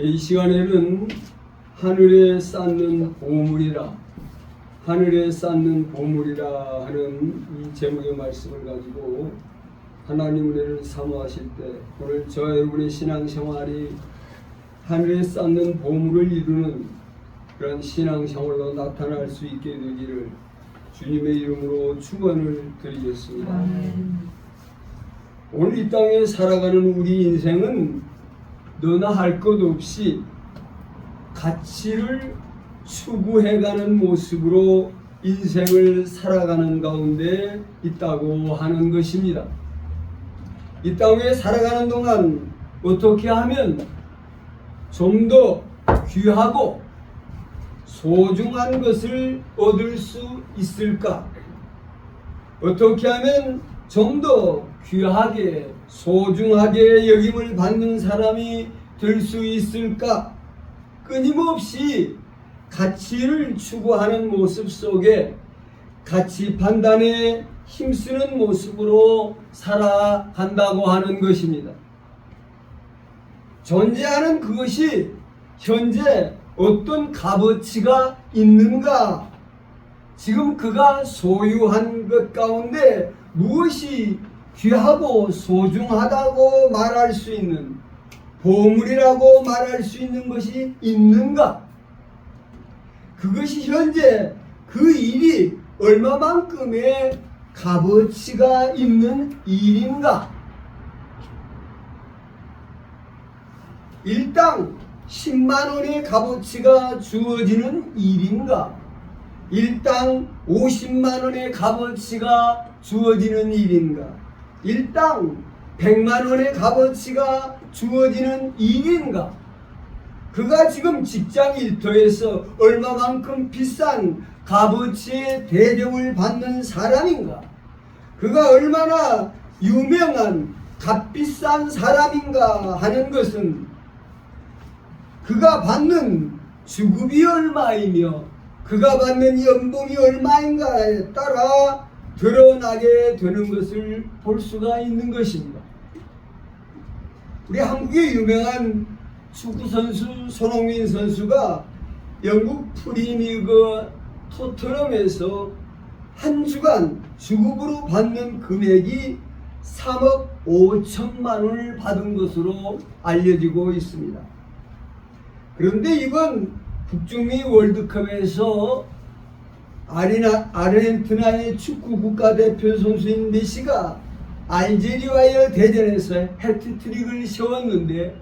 이 시간에는 하늘에 쌓는 보물이라, 하늘에 쌓는 보물이라 하는 이 제목의 말씀을 가지고 하나님 은혜를 사모하실 때, 오늘 저와 여러분의 신앙생활이 하늘에 쌓는 보물을 이루는 그런 신앙생활로 나타날 수 있게 되기를 주님의 이름으로 축원을 드리겠습니다. 오늘 이 땅에 살아가는 우리 인생은 너나 할 것 없이 가치를 추구해가는 모습으로 인생을 살아가는 가운데 있다고 하는 것입니다. 이 땅에 살아가는 동안 어떻게 하면 좀 더 귀하고 소중한 것을 얻을 수 있을까? 어떻게 하면 좀 더 귀하게 소중하게 여김을 받는 사람이 될 수 있을까? 끊임없이 가치를 추구하는 모습 속에 가치 판단에 힘쓰는 모습으로 살아간다고 하는 것입니다. 존재하는 그것이 현재 어떤 값어치가 있는가? 지금 그가 소유한 것 가운데 무엇이 귀하고 소중하다고 말할 수 있는, 보물이라고 말할 수 있는 것이 있는가? 그것이 현재 그 일이 얼마만큼의 값어치가 있는 일인가? 일당 10만 원의 값어치가 주어지는 일인가? 일당 50만 원의 값어치가 주어지는 일인가? 일당 100만 원의 값어치가 주어지는 일인가? 그가 지금 직장 일터에서 얼마만큼 비싼 값어치의 대접을 받는 사람인가? 그가 얼마나 유명한 값비싼 사람인가 하는 것은 그가 받는 주급이 얼마이며 그가 받는 연봉이 얼마인가에 따라 드러나게 되는 것을 볼 수가 있는 것입니다. 우리 한국의 유명한 축구선수 손흥민 선수가 영국 프리미어리그 토트넘에서 한 주간 주급으로 받는 금액이 3억 5천만 원을 받은 것으로 알려지고 있습니다. 그런데 이번 북중미 월드컵에서 아르헨티나의 축구 국가대표 선수인 메시가 알제리와의 대전에서 해트트릭을 세웠는데,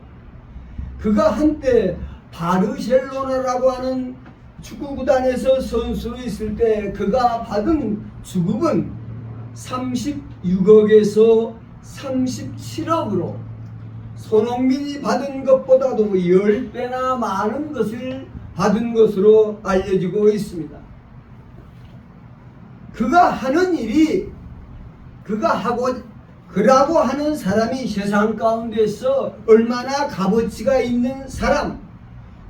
그가 한때 바르셀로나라고 하는 축구구단에서 선수로 있을 때 그가 받은 주급은 36억에서 37억으로 손흥민이 받은 것보다도 10배나 많은 것을 받은 것으로 알려지고 있습니다. 그가 하는 일이, 그라고 하는 사람이 세상 가운데서 얼마나 값어치가 있는 사람,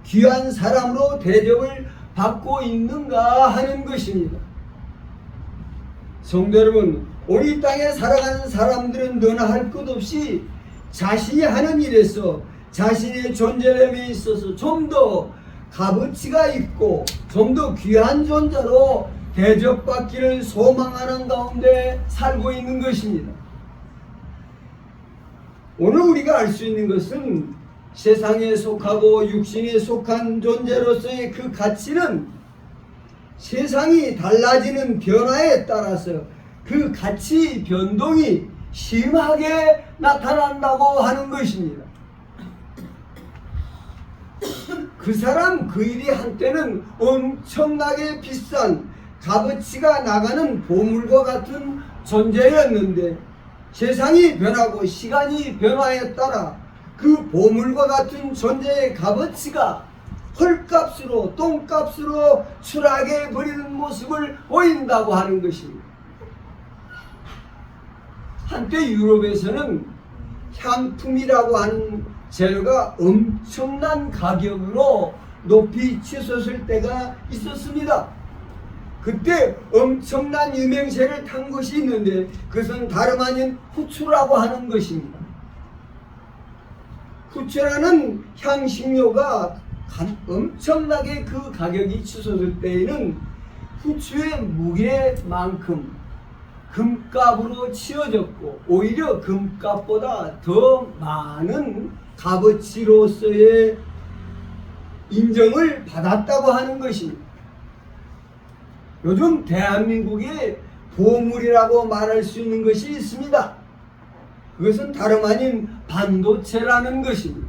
귀한 사람으로 대접을 받고 있는가 하는 것입니다. 성도 여러분, 우리 땅에 살아가는 사람들은 너나 할 것 없이 자신이 하는 일에서 자신의 존재됨에 있어서 좀 더 값어치가 있고 좀 더 귀한 존재로 대접받기를 소망하는 가운데 살고 있는 것입니다. 오늘 우리가 알 수 있는 것은 세상에 속하고 육신에 속한 존재로서의 그 가치는 세상이 달라지는 변화에 따라서 그 가치 변동이 심하게 나타난다고 하는 것입니다. 그 사람 그 일이 한때는 엄청나게 비싼 값어치가 나가는 보물과 같은 존재였는데, 세상이 변하고 시간이 변화에 따라 그 보물과 같은 존재의 값어치가 헐값으로 똥값으로 추락해 버리는 모습을 보인다고 하는 것입니다. 한때 유럽에서는 향품이라고 하는 재료가 엄청난 가격으로 높이 치솟을 때가 있었습니다. 그때 엄청난 유명세를 탄 것이 있는데 그것은 다름 아닌 후추라고 하는 것입니다. 후추라는 향신료가 엄청나게 그 가격이 치솟을 때에는 후추의 무게만큼 금값으로 치어졌고 오히려 금값보다 더 많은 값어치로서의 인정을 받았다고 하는 것입니다. 요즘 대한민국의 보물이라고 말할 수 있는 것이 있습니다. 그것은 다름 아닌 반도체라는 것입니다.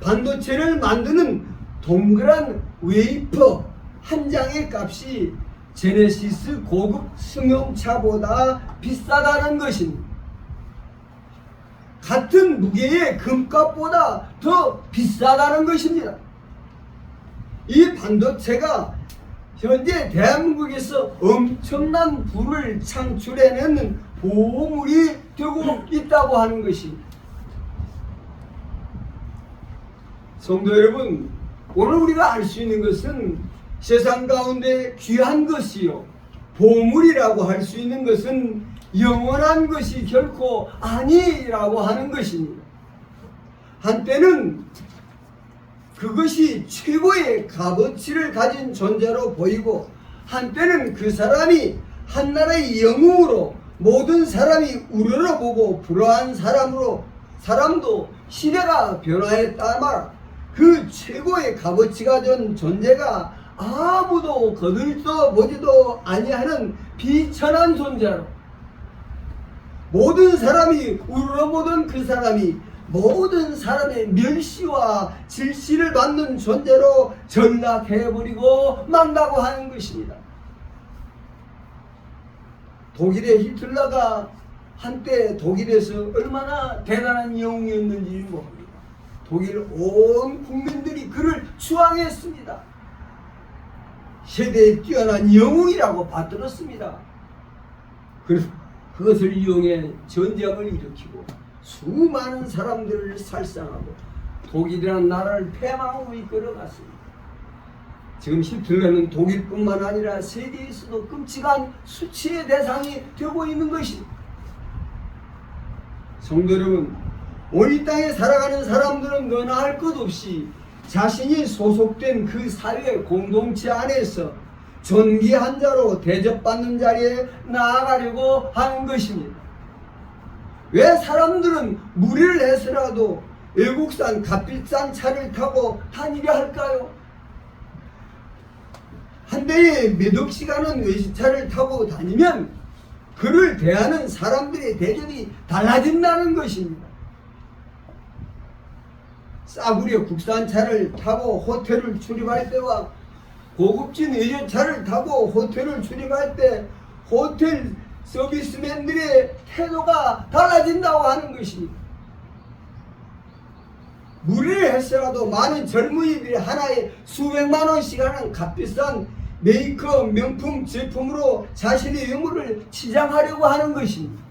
반도체를 만드는 동그란 웨이퍼 한 장의 값이 제네시스 고급 승용차보다 비싸다는 것입니다. 같은 무게의 금값보다 더 비싸다는 것입니다. 이 반도체가 현재 대한민국에서 엄청난 부를 창출해내는 보물이 되고 있다고 하는 것입니다. 성도 여러분, 오늘 우리가 알 수 있는 것은 세상 가운데 귀한 것이요 보물이라고 할 수 있는 것은 영원한 것이 결코 아니라고 하는 것입니다. 한때는 그것이 최고의 값어치를 가진 존재로 보이고 한때는 그 사람이 한나라의 영웅으로 모든 사람이 우러러보고 부러워한 사람도 시대가 변화에 따라 그 최고의 값어치가 된 존재가 아무도 거들떠 보지도 아니하는 비천한 존재로 모든 사람이 우러러보던 그 사람이 모든 사람의 멸시와 질시를 받는 존재로 전락해버리고 만다고 하는 것입니다. 독일의 히틀러가 한때 독일에서 얼마나 대단한 영웅이었는지 모릅니다. 독일 온 국민들이 그를 추앙했습니다. 세대에 뛰어난 영웅이라고 받들었습니다. 그것을 이용해 전쟁을 일으키고 수많은 사람들을 살상하고 독일이라는 나라를 패망으로 이끌어갔습니다. 지금 히틀러는 독일뿐만 아니라 세계에서도 끔찍한 수치의 대상이 되고 있는 것입니다. 성도 여러분, 오늘 이 땅에 살아가는 사람들은 너나 할 것 없이 자신이 소속된 그 사회 공동체 안에서 존귀한 자로 대접받는 자리에 나아가려고 하는 것입니다. 왜 사람들은 무리를 해서라도 외국산 값비싼 차를 타고 다니려 할까요? 한 대에 몇억 시간은 외제차를 타고 다니면 그를 대하는 사람들의 대접이 달라진다는 것입니다. 싸구려 국산차를 타고 호텔을 출입할 때와 고급진 외제차를 타고 호텔을 출입할 때 호텔 서비스맨들의 태도가 달라진다고 하는 것입니다. 무리를 해서라도 많은 젊은이들이 하나에 수백만 원씩 하는 값비싼 메이크업 명품 제품으로 자신의 외모를 치장하려고 하는 것입니다.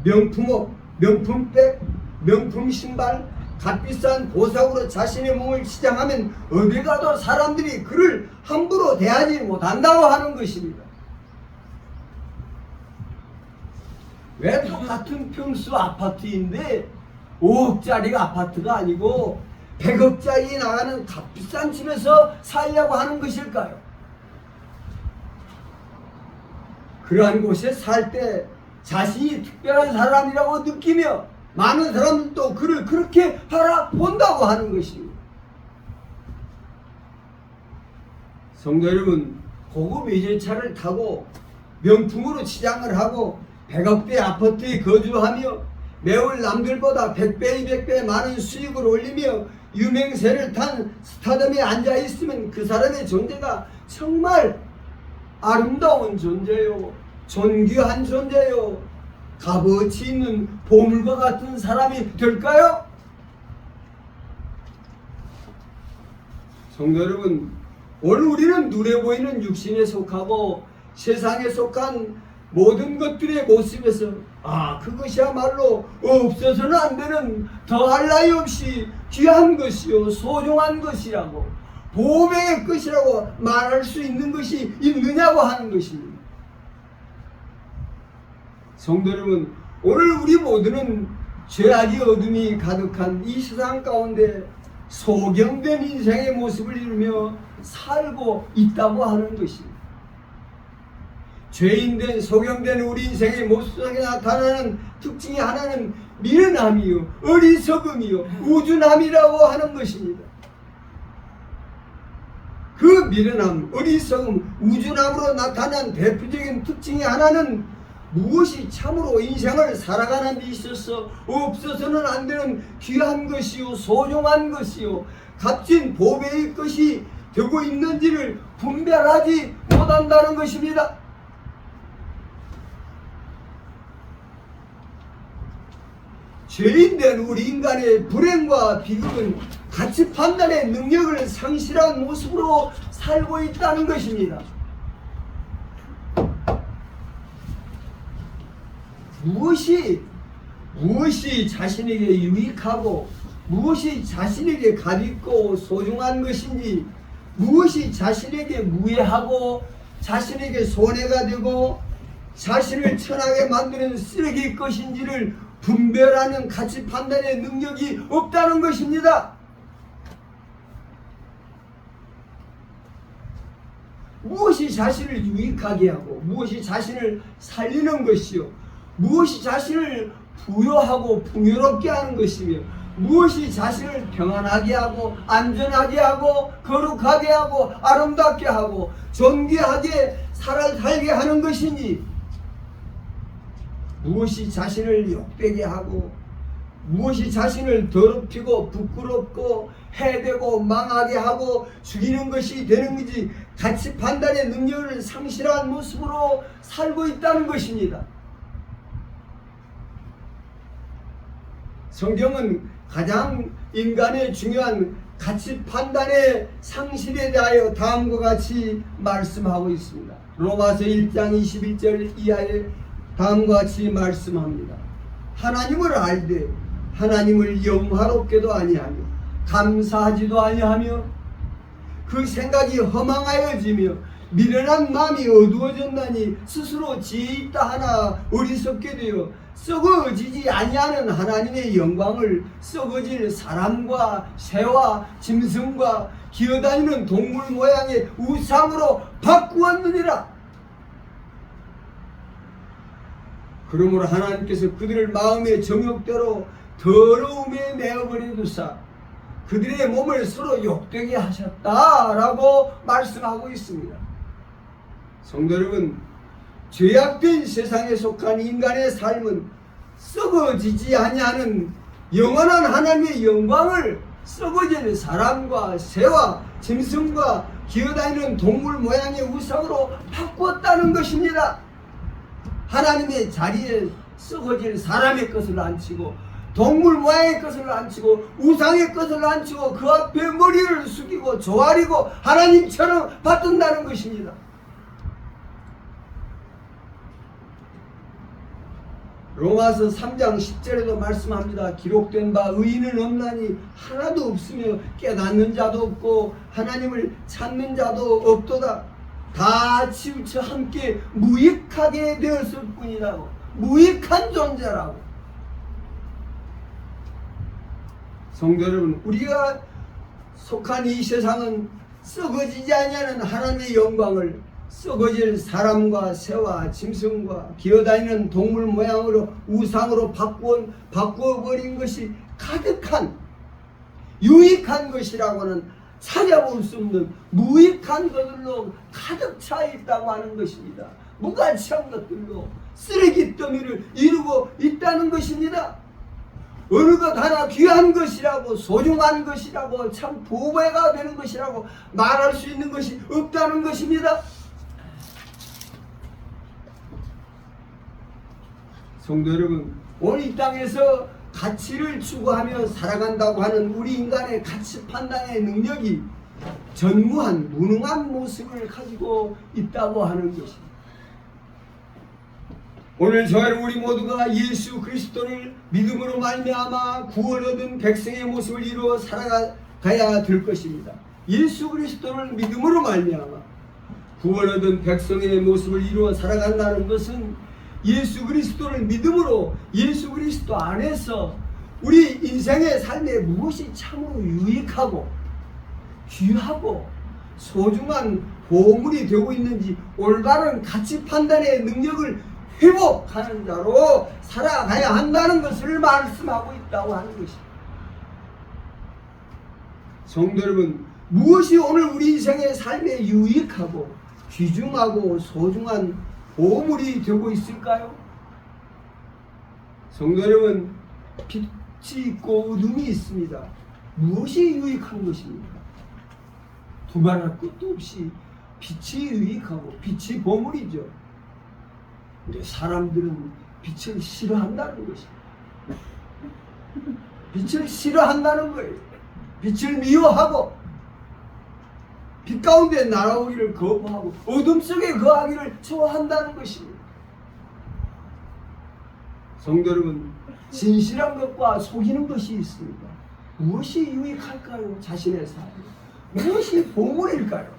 명품옷, 명품백, 명품 신발, 값비싼 보석으로 자신의 몸을 치장하면 어디 가도 사람들이 그를 함부로 대하지 못한다고 하는 것입니다. 왜 똑같은 평수 아파트인데 5억짜리가 아파트가 아니고 100억짜리 나가는 값비싼 집에서 살려고 하는 것일까요? 그러한 곳에 살 때 자신이 특별한 사람이라고 느끼며 많은 사람들도 그를 그렇게 바라본다고 하는 것입니다. 성도 여러분, 고급 외제차를 타고 명품으로 치장을 하고 100억대 아파트에 거주하며 매월 남들보다 100배, 200배 많은 수익을 올리며 유명세를 탄 스타덤에 앉아있으면 그 사람의 존재가 정말 아름다운 존재요, 존귀한 존재요, 값어치 있는 보물과 같은 사람이 될까요? 성도 여러분, 오늘 우리는 눈에 보이는 육신에 속하고 세상에 속한 모든 것들의 모습에서 그것이야말로 없어서는 안 되는 더할 나위 없이 귀한 것이요 소중한 것이라고 보배의 것이라고 말할 수 있는 것이 있느냐고 하는 것입니다. 성도 여러분, 오늘 우리 모두는 죄악의 어둠이 가득한 이 세상 가운데 소경된 인생의 모습을 이루며 살고 있다고 하는 것입니다. 죄인된 소경된 우리 인생의 모습 속에 나타나는 특징이 하나는 미련함이요, 어리석음이요, 우준함이라고 하는 것입니다. 그 미련함, 어리석음, 우준함으로 나타난 대표적인 특징이 하나는 무엇이 참으로 인생을 살아가는 데 있어서 없어서는 안 되는 귀한 것이요, 소중한 것이요, 값진 보배의 것이 되고 있는지를 분별하지 못한다는 것입니다. 죄인된 우리 인간의 불행과 비극은 가치 판단의 능력을 상실한 모습으로 살고 있다는 것입니다. 무엇이 자신에게 유익하고 무엇이 자신에게 값있고 소중한 것인지, 무엇이 자신에게 무해하고 자신에게 손해가 되고 자신을 천하게 만드는 쓰레기일 것인지를 분별하는 가치 판단의 능력이 없다는 것입니다. 무엇이 자신을 유익하게 하고 무엇이 자신을 살리는 것이요, 무엇이 자신을 부여하고 풍요롭게 하는 것이며 무엇이 자신을 평안하게 하고 안전하게 하고 거룩하게 하고 아름답게 하고 존귀하게 살게 하는 것이니, 무엇이 자신을 욕되게 하고 무엇이 자신을 더럽히고 부끄럽고 해되고 망하게 하고 죽이는 것이 되는 것이 가치 판단의 능력을 상실한 모습으로 살고 있다는 것입니다. 성경은 가장 인간의 중요한 가치 판단의 상실에 대하여 다음과 같이 말씀하고 있습니다. 로마서 1장 21절 이하에 다음과 같이 말씀합니다. 하나님을 알되 하나님을 영화롭게도 아니하며 감사하지도 아니하며 그 생각이 허망하여지며 미련한 마음이 어두워졌나니 스스로 지혜 있다 하나 어리석게 되어 썩어지지 아니하는 하나님의 영광을 썩어질 사람과 새와 짐승과 기어다니는 동물 모양의 우상으로 바꾸었느니라. 그러므로 하나님께서 그들을 마음의 정욕대로 더러움에 내어버려 두사 그들의 몸을 서로 욕되게 하셨다라고 말씀하고 있습니다. 성도 여러분, 죄악된 세상에 속한 인간의 삶은 썩어지지 아니하는 영원한 하나님의 영광을 썩어질 사람과 새와 짐승과 기어다니는 동물 모양의 우상으로 바꾸었다는 것입니다. 하나님의 자리에 썩어질 사람의 것을 앉히고 동물 모양의 것을 앉히고 우상의 것을 앉히고 그 앞에 머리를 숙이고 조아리고 하나님처럼 받든다는 것입니다. 로마서 3장 10절에도 말씀합니다. 기록된 바 의인은 없나니 하나도 없으며 깨닫는 자도 없고 하나님을 찾는 자도 없도다. 다 치우쳐 함께 무익하게 되었을 뿐이라고. 무익한 존재라고. 성도 여러분, 우리가 속한 이 세상은 썩어지지 아니하는 하나님의 영광을 썩어질 사람과 새와 짐승과 기어다니는 동물 모양으로 우상으로 바꾸어버린 것이 가득한 유익한 것이라고는 찾아볼 수 없는 무익한 것들로 가득 차 있다고 하는 것입니다. 무가치한 것들로 쓰레기 더미를 이루고 있다는 것입니다. 어느 것 하나 귀한 것이라고 소중한 것이라고 참 보배가 되는 것이라고 말할 수 있는 것이 없다는 것입니다. 성도 여러분, 오늘 이 땅에서 가치를 추구하며 살아간다고 하는 우리 인간의 가치 판단의 능력이 전무한 무능한 모습을 가지고 있다고 하는 것입니다. 오늘 저희 우리 모두가 예수 그리스도를 믿음으로 말미암아 구원 얻은 백성의 모습을 이루어 살아가야 될 것입니다. 예수 그리스도를 믿음으로 말미암아 구원 얻은 백성의 모습을 이루어 살아간다는 것은 예수 그리스도를 믿음으로 예수 그리스도 안에서 우리 인생의 삶에 무엇이 참으로 유익하고 귀하고 소중한 보물이 되고 있는지 올바른 가치 판단의 능력을 회복하는 자로 살아가야 한다는 것을 말씀하고 있다고 하는 것입니다. 성도 여러분, 무엇이 오늘 우리 인생의 삶에 유익하고 귀중하고 소중한 보물이 되고 있을까요? 성도 여러분, 빛이 있고 어둠이 있습니다. 무엇이 유익한 것입니까? 두말할 것도 없이 빛이 유익하고 빛이 보물이죠. 근데 사람들은 빛을 싫어한다는 것입니다. 빛을 싫어한다는 거예요. 빛을 미워하고 빛 가운데 날아오기를 거부하고 어둠 속에 거하기를 좋아한다는 것입니다. 성도 여러분, 진실한 것과 속이는 것이 있습니다. 무엇이 유익할까요? 자신의 삶에 무엇이 보물일까요?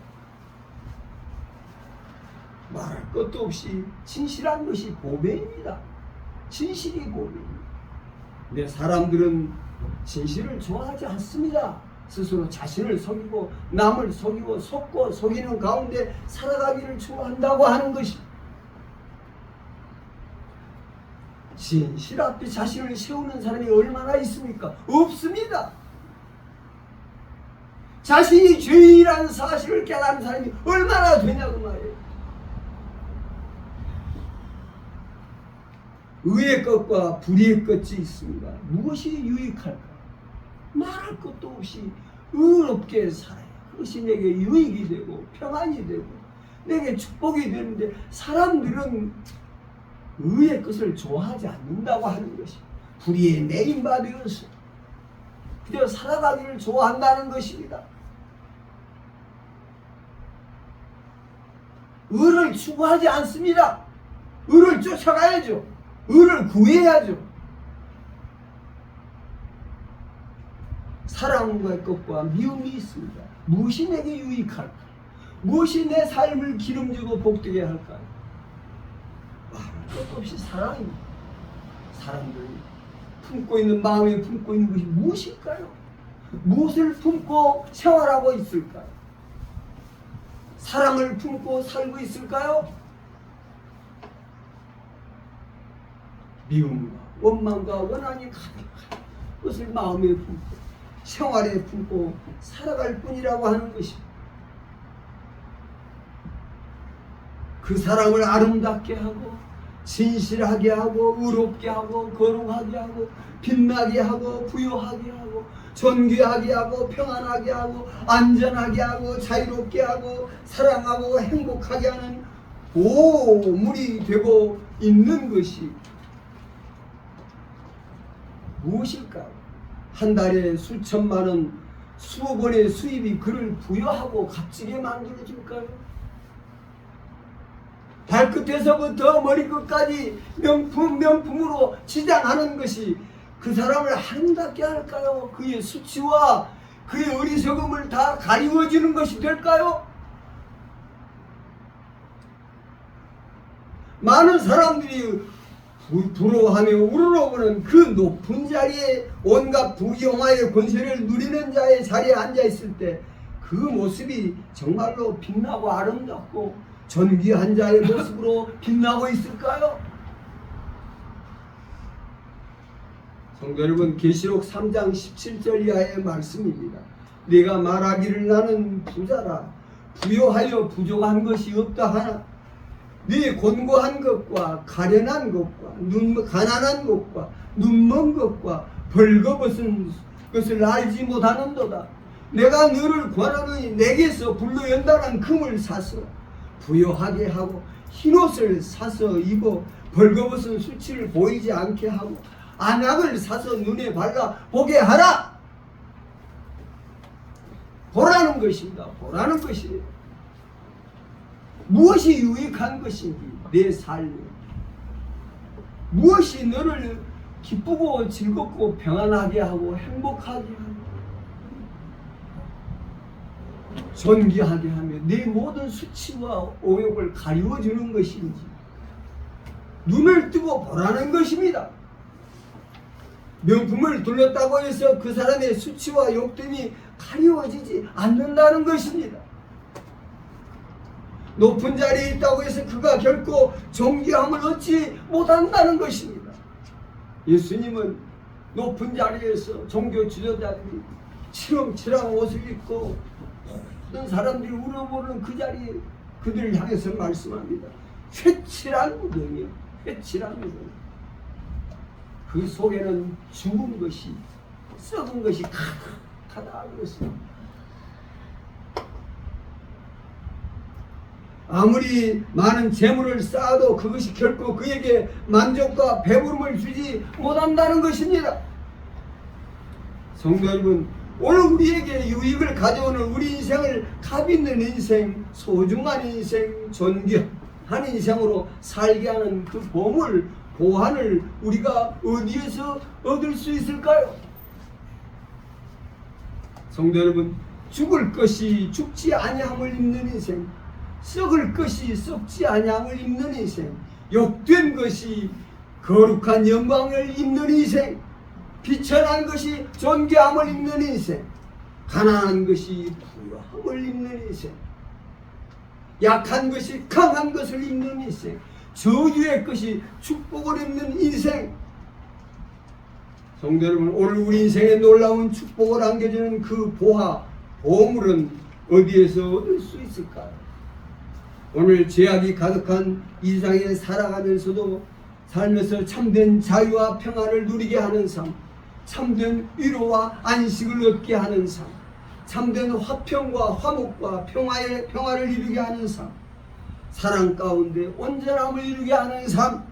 말할 것도 없이 진실한 것이 보배입니다. 진실이 보배입니다. 근데 사람들은 진실을 좋아하지 않습니다. 스스로 자신을 속이고 남을 속이고 속고 속이는 가운데 살아가기를 좋아한다고 하는 것이, 진실 앞에 자신을 세우는 사람이 얼마나 있습니까? 없습니다. 자신이 죄인이라는 사실을 깨달은 사람이 얼마나 되냐고 말이에요. 의의 것과 불의의 것이 있습니다. 무엇이 유익할까? 말할 것도 없이 의롭게 살아야 그것이 내게 유익이 되고 평안이 되고 내게 축복이 되는데, 사람들은 의의 것을 좋아하지 않는다고 하는 것이 불의에 매인받으어서 그저 살아가기를 좋아한다는 것입니다. 의를 추구하지 않습니다. 의를 쫓아가야죠. 의를 구해야죠. 사랑과의 것과 미움이 있습니다. 무엇이 내게 유익할까? 무엇이 내 삶을 기름지고 복되게 할까요? 말할 것도 없이 사랑입니다. 사람들이 품고 있는, 마음에 품고 있는 것이 무엇일까요? 무엇을 품고 생활하고 있을까요? 사랑을 품고 살고 있을까요? 미움과 원망과 원한이 가득한 것을 마음에 품고 생활에 품고 살아갈 뿐이라고 하는 것입니다. 그 사람을 아름답게 하고 진실하게 하고 의롭게 하고 거룩하게 하고 빛나게 하고 부유하게 하고 존귀하게 하고 평안하게 하고 안전하게 하고 자유롭게 하고 사랑하고 행복하게 하는 보물이 되고 있는 것이 무엇일까요? 한 달에 수천만 원, 수억 원의 수입이 그를 부여하고 값지게 만들어줄까요? 발끝에서부터 머리끝까지 명품으로 치장하는 것이 그 사람을 아름답게 할까요? 그의 수치와 그의 어리석음을 다 가리워주는 것이 될까요? 많은 사람들이 부러워하며 우러러보는 그 높은 자리에 온갖 부귀영화의 권세를 누리는 자의 자리에 앉아있을 때 그 모습이 정말로 빛나고 아름답고 존귀한 자의 모습으로 빛나고 있을까요? 성도 여러분, 계시록 3장 17절 이하의 말씀입니다. 네가 말하기를 나는 부자라 부요하여 부족한 것이 없다 하나 네 곤고한 것과 가련한 것과 가난한 것과 눈먼 것과 벌거벗은 것을 알지 못하는도다. 내가 너를 권하노니 내게서 불로 연단한 금을 사서 부요하게 하고 흰옷을 사서 입어 벌거벗은 수치를 보이지 않게 하고 안약을 사서 눈에 발라 보게 하라. 보라는 것입니다. 보라는 것이에요. 무엇이 유익한 것인지 내 삶에 무엇이 너를 기쁘고 즐겁고 평안하게 하고 행복하게 하고 존귀하게 하며 내 모든 수치와 오욕을 가리워주는 것인지 눈을 뜨고 보라는 것입니다. 명품을 둘렀다고 해서 그 사람의 수치와 욕됨이 가리워지지 않는다는 것입니다. 높은 자리에 있다고 해서 그가 결코 존귀함을 얻지 못한다는 것입니다. 예수님은 높은 자리에서 종교 지도자들이 치렁치렁 옷을 입고 모든 사람들이 우러보는 그 자리에 그들을 향해서 말씀합니다. 회칠한 무덤이요, 회칠한 무덤. 그 속에는 죽은 것이, 썩은 것이 가득하다 그랬습니다. 아무리 많은 재물을 쌓아도 그것이 결코 그에게 만족과 배부름을 주지 못한다는 것입니다. 성도 여러분, 오늘 우리에게 유익을 가져오는 우리 인생을 값 있는 인생, 소중한 인생, 존귀한 인생으로 살게 하는 그 보물, 보안을 우리가 어디에서 얻을 수 있을까요? 성도 여러분, 죽을 것이 죽지 아니함을 입는 인생, 썩을 것이 썩지 아니함을 입는 인생, 욕된 것이 거룩한 영광을 입는 인생, 비천한 것이 존귀함을 입는 인생, 가난한 것이 부유함을 입는 인생, 약한 것이 강한 것을 입는 인생, 저주의 것이 축복을 입는 인생. 성도 여러분, 오늘 우리 인생에 놀라운 축복을 안겨주는 그 보화, 보물은 어디에서 얻을 수 있을까요? 오늘 죄악이 가득한 이 세상에 살아가면서도 살면서 참된 자유와 평안을 누리게 하는 삶, 참된 위로와 안식을 얻게 하는 삶, 참된 화평과 화목과 평화를 이루게 하는 삶, 사랑 가운데 온전함을 이루게 하는 삶,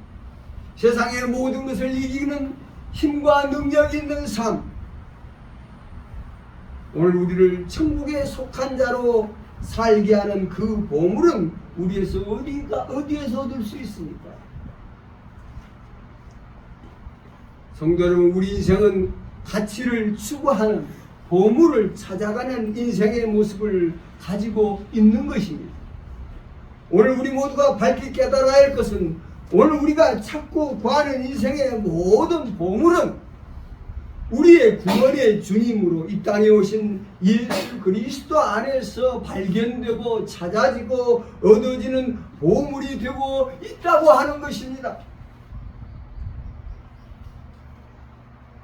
세상의 모든 것을 이기는 힘과 능력이 있는 삶, 오늘 우리를 천국에 속한 자로 살게 하는 그 보물은 우리에서 어디에서 얻을 수 있습니까? 성도 여러분, 우리 인생은 가치를 추구하는, 보물을 찾아가는 인생의 모습을 가지고 있는 것입니다. 오늘 우리 모두가 밝히 깨달아야 할 것은, 오늘 우리가 찾고 구하는 인생의 모든 보물은 우리의 구원의 주님으로 이 땅에 오신 예수 그리스도 안에서 발견되고 찾아지고 얻어지는 보물이 되고 있다고 하는 것입니다.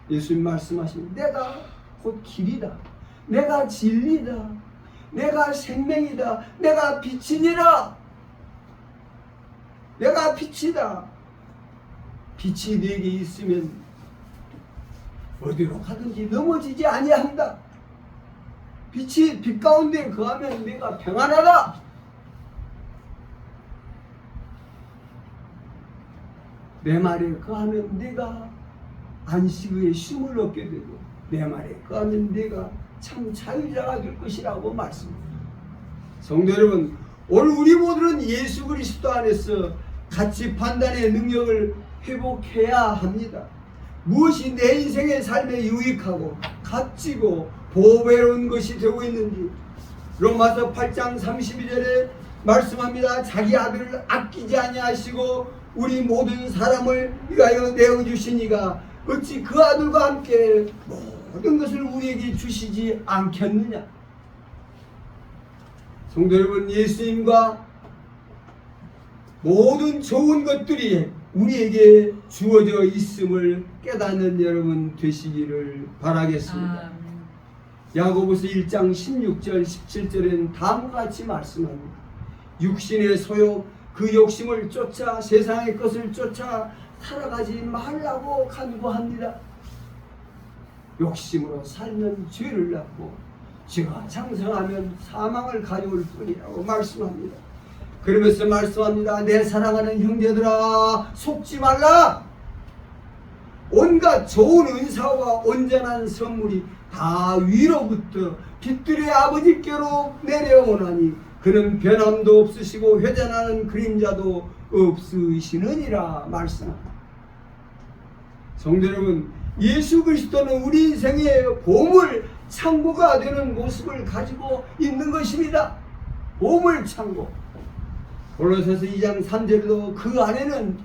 예수님 말씀하십니다. 내가 곧 길이다, 내가 진리다, 내가 생명이다, 내가 빛이니라. 내가 빛이다. 빛이 내게 있으면 어디로 가든지 넘어지지 아니한다. 빛이 빛 가운데 거하면 내가 평안하다. 내 말에 거하면 내가 안식의 쉼을 얻게 되고, 내 말에 거하면 내가 참 자유자가 될 것이라고 말씀합니다. 성도 여러분, 오늘 우리 모두는 예수 그리스도 안에서 가치 판단의 능력을 회복해야 합니다. 무엇이 내 인생의 삶에 유익하고 값지고 보배로운 것이 되고 있는지 로마서 8장 32절에 말씀합니다. 자기 아들을 아끼지 아니하시고 우리 모든 사람을 위하여 내어주시니가 어찌 그 아들과 함께 모든 것을 우리에게 주시지 않겠느냐. 성도 여러분, 예수님과 모든 좋은 것들이 우리에게 주어져 있음을 깨닫는 여러분 되시기를 바라겠습니다. 야고보서 1장 16절 17절에는 다음과 같이 말씀합니다. 육신의 소욕, 그 욕심을 쫓아 세상의 것을 쫓아 살아가지 말라고 간구합니다. 욕심으로 살면 죄를 낳고 죄가 장성하면 사망을 가져올 뿐이라고 말씀합니다. 그러면서 말씀합니다. 내 사랑하는 형제들아, 속지 말라. 온갖 좋은 은사와 온전한 선물이 다 위로부터 빛들의 아버지께로 내려오나니 그는 변함도 없으시고 회전하는 그림자도 없으시느니라 말씀합니다. 성도 여러분, 예수 그리스도는 우리 인생의 보물 창고가 되는 모습을 가지고 있는 것입니다. 보물 창고. 골로새서 2장 3절에도 그 안에는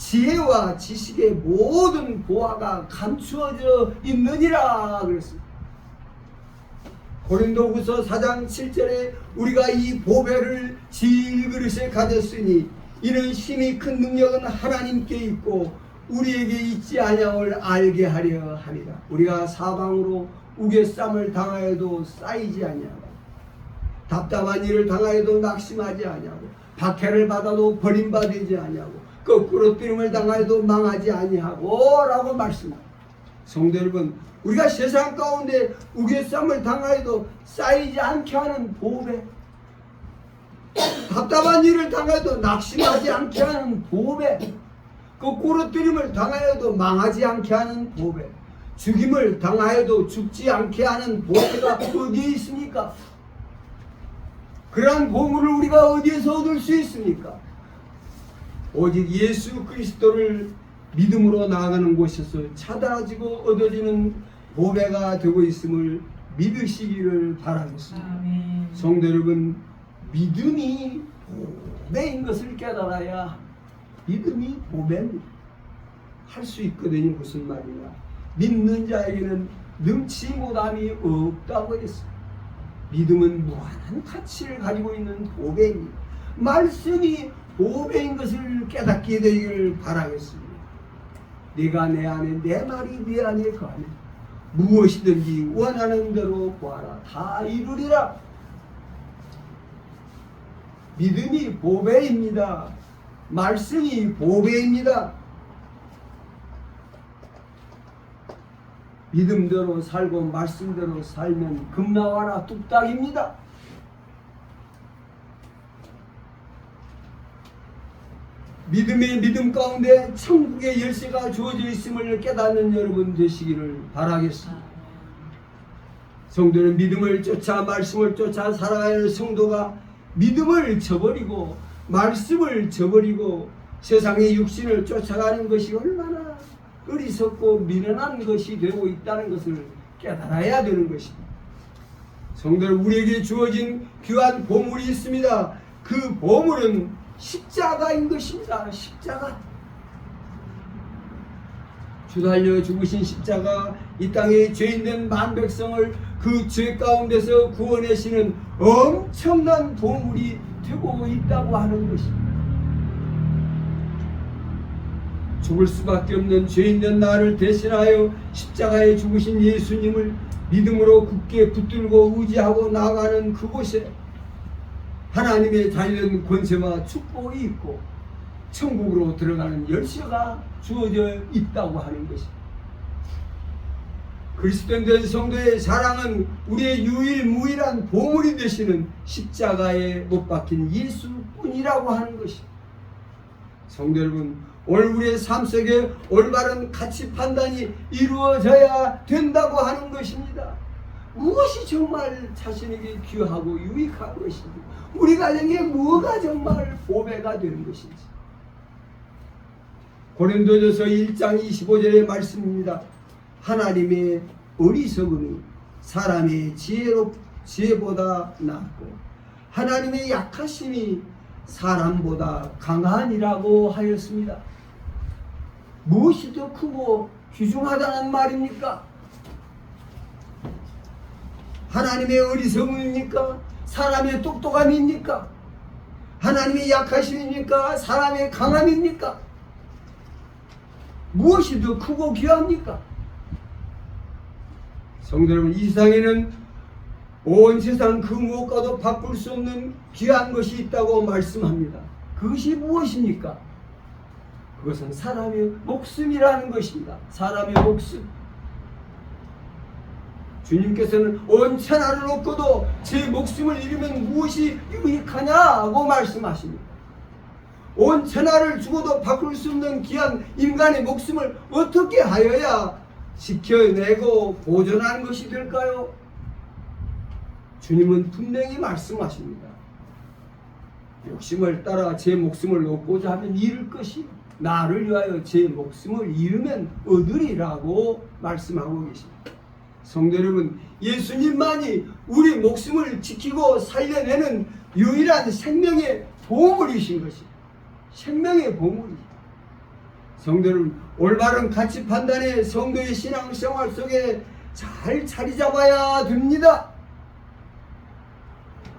지혜와 지식의 모든 보화가 감추어져 있느니라 그랬습니다. 고린도후서 4장 7절에 우리가 이 보배를 질그릇에 가졌으니 이는 힘이 큰 능력은 하나님께 있고 우리에게 있지 아니함을 알게 하려 함이라. 우리가 사방으로 우겨쌈을 당하여도 쌓이지 아니하고 답답한 일을 당하여도 낙심하지 아니하고 박해를 받아도 버림받지 아니하고 거꾸로 뛰림을 당하여도 망하지 아니하고 라고 말씀합니다. 성도 여러분, 우리가 세상 가운데 우겨쌈을 당하여도 쌓이지 않게 하는 보배, 답답한 일을 당하여도 낙심하지 않게 하는 보배, 거꾸로 뛰림을 당하여도 망하지 않게 하는 보배, 죽임을 당하여도 죽지 않게 하는 보배가 어디에 있습니까? 그러한 보물을 우리가 어디에서 얻을 수 있습니까? 오직 예수 그리스도를 믿음으로 나아가는 곳에서 찾아지고 얻어지는 보배가 되고 있음을 믿으시기를 바라겠습니다. 아멘. 성도 여러분, 믿음이 보배인 것을 깨달아야 믿음이 보배입니다. 할 수 있거든요. 무슨 말이냐? 믿는 자에게는 능치 못함이 없다고 했습니다. 믿음은 무한한 가치를 가지고 있는 보배입니다. 말씀이 보배인 것을 깨닫게 되기를 바라겠습니다. 네가 내 안에, 내 말이 네 안에 거하면 무엇이든지 원하는 대로 구하라 다 이루리라. 믿음이 보배입니다. 말씀이 보배입니다. 믿음대로 살고 말씀대로 살면 금나와라 뚝딱입니다. 믿음의 믿음 가운데 천국의 열쇠가 주어져 있음을 깨닫는 여러분 되시기를 바라겠습니다. 성도는 믿음을 쫓아 말씀을 쫓아 살아가는 성도가 믿음을 저버리고 말씀을 저버리고 세상의 육신을 쫓아가는 것이 얼마나 어리석고 미련한 것이 되고 있다는 것을 깨달아야 되는 것입니다. 성도는 우리에게 주어진 귀한 보물이 있습니다. 그 보물은 십자가인 것입니다. 십자가. 주 달려 죽으신 십자가, 이 땅에 죄인된 만백성을 그 죄 가운데서 구원하시는 엄청난 보물이 되고 있다고 하는 것입니다. 죽을 수밖에 없는 죄인된 나를 대신하여 십자가에 죽으신 예수님을 믿음으로 굳게 붙들고 의지하고 나아가는 그곳에 하나님의 자유된 권세와 축복이 있고 천국으로 들어가는 열쇠가 주어져 있다고 하는 것입니다. 그리스도인 성도의 사랑은 우리의 유일무이한 보물이 되시는 십자가에 못 박힌 예수뿐이라고 하는 것입니다. 성도 여러분, 오늘 우리의 삶 속에 올바른 가치 판단이 이루어져야 된다고 하는 것입니다. 무엇이 정말 자신에게 귀하고 유익한 것인지, 우리 가정에 뭐가 정말 보배가 되는 것인지. 고린도전서 1장 25절의 말씀입니다. 하나님의 어리석음이 사람의 지혜보다 낫고 하나님의 약하심이 사람보다 강하니라고 하였습니다. 무엇이 더 크고 귀중하다는 말입니까? 하나님의 어리석음입니까? 사람의 똑똑함입니까? 하나님의 약하심입니까? 사람의 강함입니까? 무엇이 더 크고 귀합니까? 성도 여러분, 이 세상에는 온 세상 그 무엇과도 바꿀 수 없는 귀한 것이 있다고 말씀합니다. 그것이 무엇입니까? 그것은 사람의 목숨이라는 것입니다. 사람의 목숨. 주님께서는 온 천하를 얻고도 제 목숨을 잃으면 무엇이 유익하냐고 말씀하십니다. 온 천하를 주고도 바꿀 수 없는 귀한 인간의 목숨을 어떻게 하여야 지켜내고 보존하는 것이 될까요? 주님은 분명히 말씀하십니다. 욕심을 따라 제 목숨을 얻고자 하면 잃을 것이, 나를 위하여 제 목숨을 잃으면 얻으리라고 말씀하고 계십니다. 성도 여러분, 예수님만이 우리 목숨을 지키고 살려내는 유일한 생명의 보물이신 것입니다. 생명의 보물이. 성도는 올바른 가치 판단에 성도의 신앙생활 속에 잘 자리 잡아야 됩니다.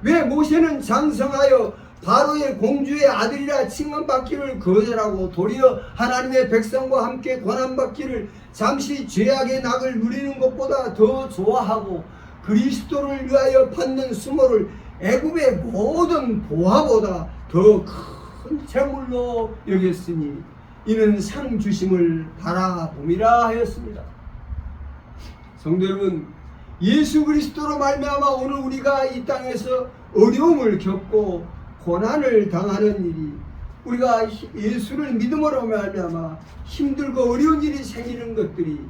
왜 모세는 장성하여 바로의 공주의 아들이라 칭함받기를 거절하고 도리어 하나님의 백성과 함께 고난받기를 잠시 죄악의 낙을 누리는 것보다 더 좋아하고 그리스도를 위하여 받는 수모를 애굽의 모든 보화보다 더 큰 재물로 여겼으니 이는 상 주심을 바라봄이라 하였습니다. 성도 여러분, 예수 그리스도로 말미암아 오늘 우리가 이 땅에서 어려움을 겪고 고난을 당하는 일이, 우리가 예수를 믿음으로 말미암아 힘들고 어려운 일이 생기는 것들이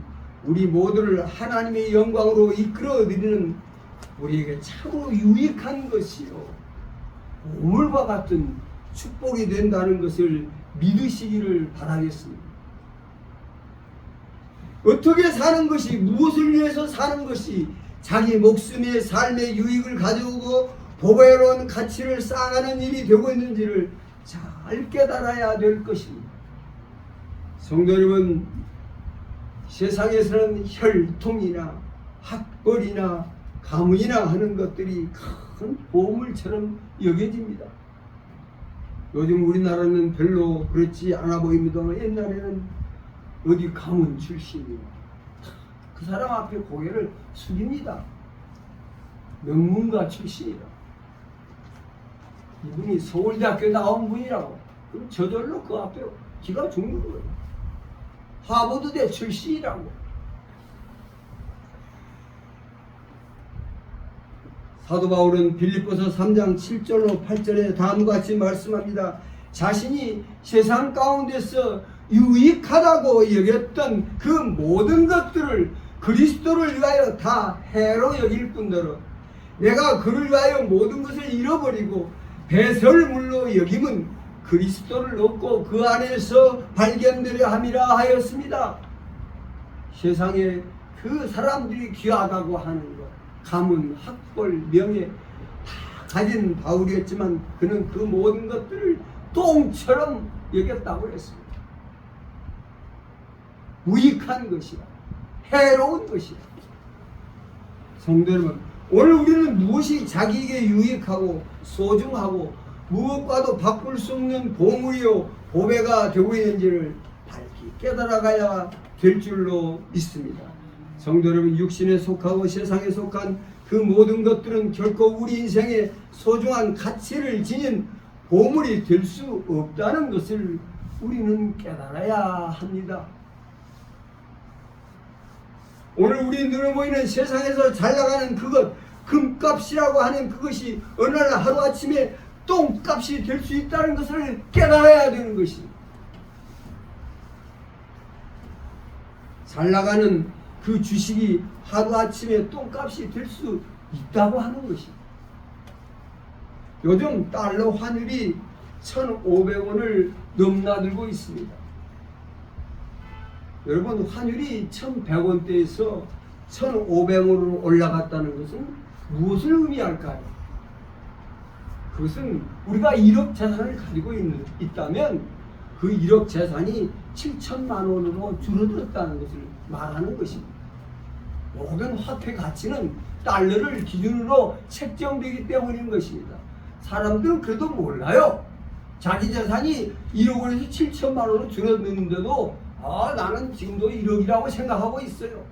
우리 모두를 하나님의 영광으로 이끌어드리는 우리에게 참으로 유익한 것이요 보물과 같은 축복이 된다는 것을 믿으시기를 바라겠습니다. 어떻게 사는 것이, 무엇을 위해서 사는 것이 자기 목숨의 삶의 유익을 가져오고 보배로운 가치를 쌓아가는 일이 되고 있는지를 잘 깨달아야 될 것입니다. 성도 여러분, 세상에서는 혈통이나 학벌이나 가문이나 하는 것들이 큰 보물처럼 여겨집니다. 요즘 우리나라는 별로 그렇지 않아 보입니다. 옛날에는 어디 가문 출신이요, 그 사람 앞에 고개를 숙입니다. 명문가 출신이라, 이분이 서울대학교 나온 분이라고, 그럼 저절로 그 앞에 기가 죽는 거예요. 하버드대 출신이라고. 사도 바울은 빌립보서 3장 7절로 8절에 다음과 같이 말씀합니다. 자신이 세상 가운데서 유익하다고 여겼던 그 모든 것들을 그리스도를 위하여 다 해로 여길 뿐더러 내가 그를 위하여 모든 것을 잃어버리고 배설물로 여김은 그리스도를 얻고 그 안에서 발견되려 함이라 하였습니다. 세상에 그 사람들이 귀하다고 하는 것, 가문, 학벌, 명예 다 가진 바울이었지만 그는 그 모든 것들을 똥처럼 여겼다고 했습니다. 무익한 것이라, 해로운 것이라. 성도 여러분, 오늘 우리는 무엇이 자기에게 유익하고 소중하고 무엇과도 바꿀 수 없는 보물이요 보배가 되고 있는지를 밝히 깨달아가야 될 줄로 믿습니다. 성도 여러분, 육신에 속하고 세상에 속한 그 모든 것들은 결코 우리 인생에 소중한 가치를 지닌 보물이 될 수 없다는 것을 우리는 깨달아야 합니다. 오늘 우리 눈에 보이는 세상에서 잘 나가는 그것, 금값이라고 하는 그것이 어느 날 하루아침에 똥값이 될 수 있다는 것을 깨달아야 되는 것입니다. 잘 나가는 그 주식이 하루아침에 똥값이 될 수 있다고 하는 것입니다. 요즘 달러 환율이 1,500원을 넘나들고 있습니다. 여러분, 환율이 1,100원대에서 1,500원으로 올라갔다는 것은 무엇을 의미할까요? 그것은 우리가 1억 재산을 가지고 있다면 그 1억 재산이 7천만 원으로 줄어들었다는 것을 말하는 것입니다. 모든 화폐 가치는 달러를 기준으로 책정되기 때문인 것입니다. 사람들은 그래도 몰라요. 자기 재산이 1억 원에서 7천만 원으로 줄어드는데도 나는 지금도 1억이라고 생각하고 있어요.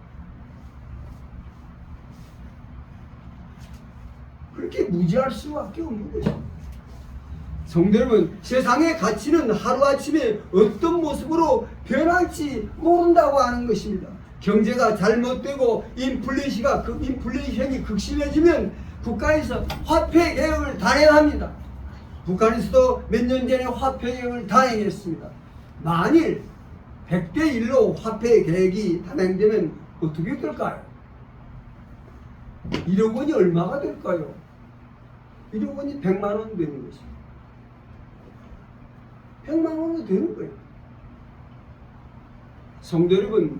그렇게 무지할 수밖에 없는 것입니다. 성도 여러분, 세상의 가치는 하루아침에 어떤 모습으로 변할지 모른다고 하는 것입니다. 경제가 잘못되고 인플레이션이 극심해지면 국가에서 화폐 개혁을 단행합니다. 북한에서도 몇 년 전에 화폐 개혁을 단행했습니다. 만일 100대 1로 화폐 개혁이 단행되면 어떻게 될까요? 1억 원이 얼마가 될까요? 1억 원이 100만 원 되는 것입니다. 100만 원이 되는 거예요. 성도 여러분,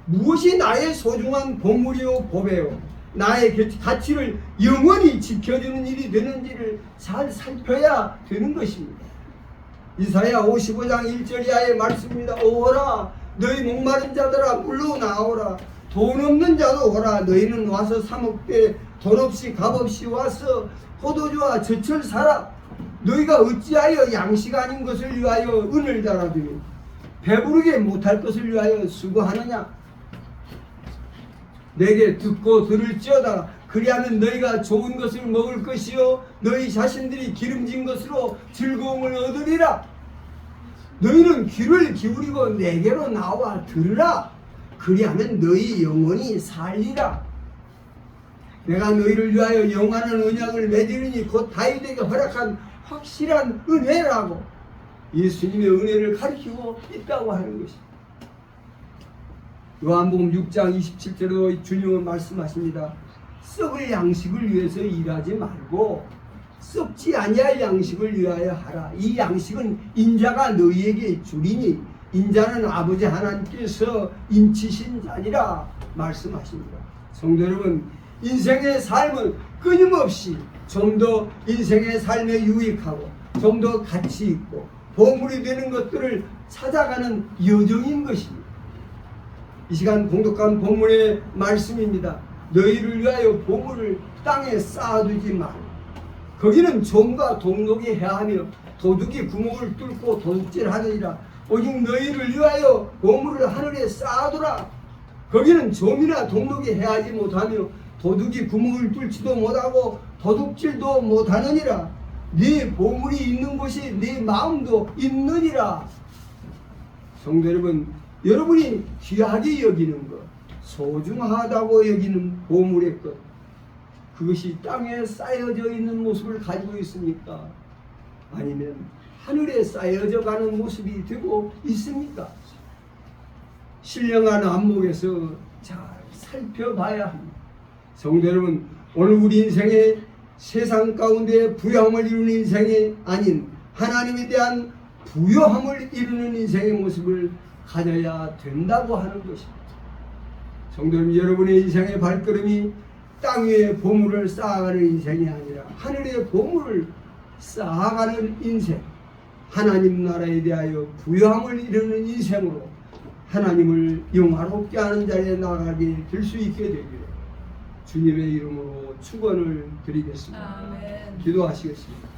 무엇이 나의 소중한 보물이요 보배요, 나의 가치를 영원히 지켜주는 일이 되는지를 잘 살펴야 되는 것입니다. 이사야 55장 1절 이하의 말씀입니다. 오라 너희 목마른 자들아 물로 나오라. 돈 없는 자도 오라. 너희는 와서 사 먹되 돈 없이 값 없이 와서 포도주와 젖을 사라. 너희가 어찌하여 양식 아닌 것을 위하여 은을 달아두니 배부르게 못할 것을 위하여 수고하느냐. 내게 듣고 들을지어다. 그리하면 너희가 좋은 것을 먹을 것이요 너희 자신들이 기름진 것으로 즐거움을 얻으리라. 너희는 귀를 기울이고 내게로 나와 들으라. 그리하면 너희 영혼이 살리라. 내가 너희를 위하여 영원한 언약을 맺으리니 곧 다윗에게 허락한 확실한 은혜라고 예수님의 은혜를 가리키고 있다고 하는 것입니다. 요한복음 6장 27절로 주님은 말씀하십니다. 썩을 양식을 위해서 일하지 말고 썩지 아니할 양식을 위하여 하라. 이 양식은 인자가 너희에게 주리니 인자는 아버지 하나님께서 인치신 자니라 말씀하십니다. 성도 여러분, 인생의 삶은 끊임없이 좀 더 인생의 삶에 유익하고 좀 더 가치 있고 보물이 되는 것들을 찾아가는 여정인 것입니다. 이 시간 봉독한 본문의 말씀입니다. 너희를 위하여 보물을 땅에 쌓아두지 말고 거기는 좀과 동록이 해하며 도둑이 구멍을 뚫고 도둑질하느니라. 오직 너희를 위하여 보물을 하늘에 쌓아두라. 거기는 좀이나 동록이 해하지 못하며 도둑이 구멍을 뚫지도 못하고 도둑질도 못하느니라. 네 보물이 있는 곳이 네 마음도 있느니라. 성도 여러분, 여러분이 귀하게 여기는 것, 소중하다고 여기는 보물의 것, 그것이 땅에 쌓여져 있는 모습을 가지고 있습니까? 아니면 하늘에 쌓여져 가는 모습이 되고 있습니까? 신령한 안목에서 잘 살펴봐야 합니다. 성도 여러분, 오늘 우리 인생의 세상 가운데 부요함을 이루는 인생이 아닌 하나님에 대한 부요함을 이루는 인생의 모습을 가져야 된다고 하는 것입니다. 성도 여러분, 여러분의 인생의 발걸음이 땅 위에 보물을 쌓아가는 인생이 아니라 하늘의 보물을 쌓아가는 인생, 하나님 나라에 대하여 부요함을 이루는 인생으로 하나님을 영화롭게 하는 자리에 나가게 될 수 있게 되기를 주님의 이름으로 축원을 드리겠습니다. 아멘. 기도하시겠습니다.